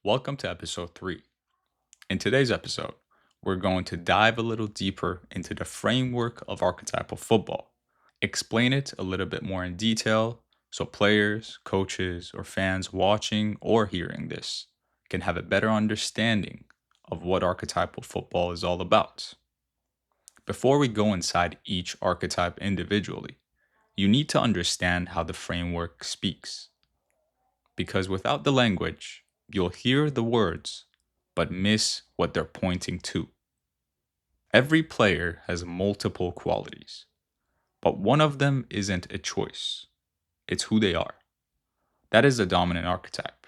Welcome to episode 3. In today's episode, we're going to dive a little deeper into the framework of archetypal football, explain it a little bit more in detail so players, coaches, or fans watching or hearing this can have a better understanding of what archetypal football is all about. Before we go inside each archetype individually, you need to understand how the framework speaks. Because without the language, you'll hear the words, but miss what they're pointing to. Every player has multiple qualities, but one of them isn't a choice. It's who they are. That is the dominant archetype.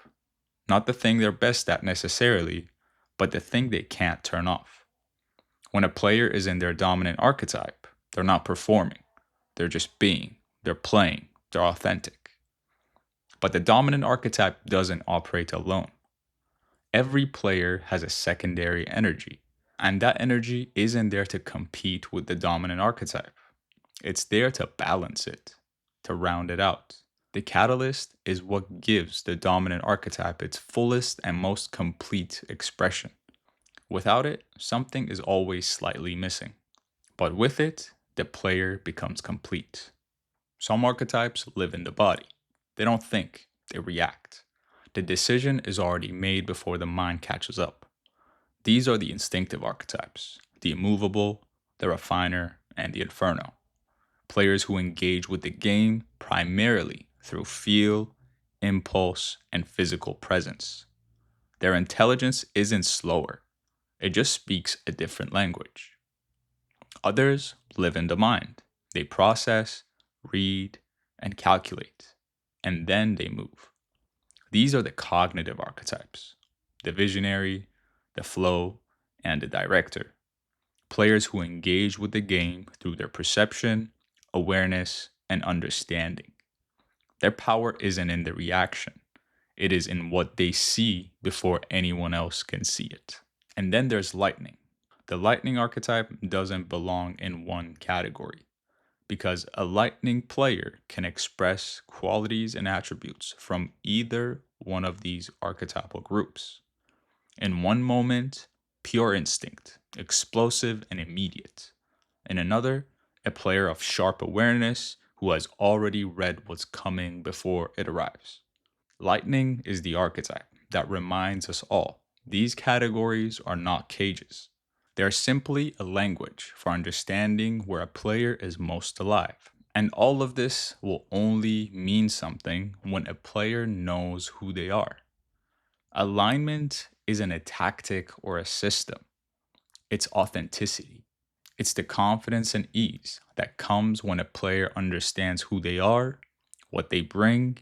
Not the thing they're best at necessarily, but the thing they can't turn off. When a player is in their dominant archetype, they're not performing. They're just being. They're playing. They're authentic. But the dominant archetype doesn't operate alone. Every player has a secondary energy, and that energy isn't there to compete with the dominant archetype. It's there to balance it, to round it out. The catalyst is what gives the dominant archetype its fullest and most complete expression. Without it, something is always slightly missing. But with it, the player becomes complete. Some archetypes live in the body. They don't think, they react. The decision is already made before the mind catches up. These are the instinctive archetypes, the immovable, the refiner, and the inferno. Players who engage with the game primarily through feel, impulse, and physical presence. Their intelligence isn't slower, it just speaks a different language. Others live in the mind. They process, read, and calculate, and then they move. These are the cognitive archetypes, the visionary, the flow, and the director. Players who engage with the game through their perception, awareness, and understanding. Their power isn't in the reaction, it is in what they see before anyone else can see it. And then there's lightning. The lightning archetype doesn't belong in one category because a lightning player can express qualities and attributes from either one of these archetypal groups. In one moment, pure instinct, explosive and immediate. In another, a player of sharp awareness who has already read what's coming before it arrives. Lightning is the archetype that reminds us all these categories are not cages. They are simply a language for understanding where a player is most alive. And all of this will only mean something when a player knows who they are. Alignment isn't a tactic or a system, it's authenticity. It's the confidence and ease that comes when a player understands who they are, what they bring,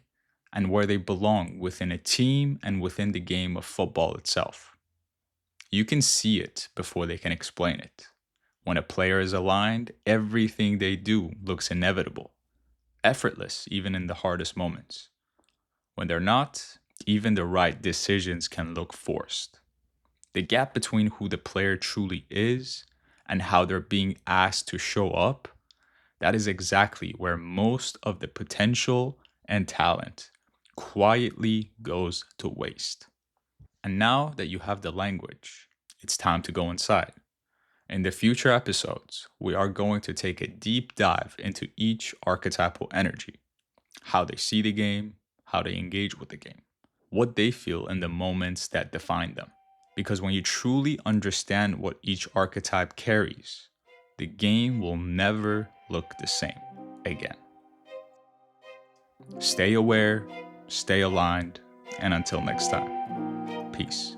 and where they belong within a team and within the game of football itself. You can see it before they can explain it. When a player is aligned, everything they do looks inevitable, effortless even in the hardest moments. When they're not, even the right decisions can look forced. The gap between who the player truly is and how they're being asked to show up, that is exactly where most of the potential and talent quietly goes to waste. And now that you have the language, it's time to go inside. In the future episodes, we are going to take a deep dive into each archetypal energy, how they see the game, how they engage with the game, what they feel in the moments that define them. Because when you truly understand what each archetype carries, the game will never look the same again. Stay aware, stay aligned, and until next time, peace.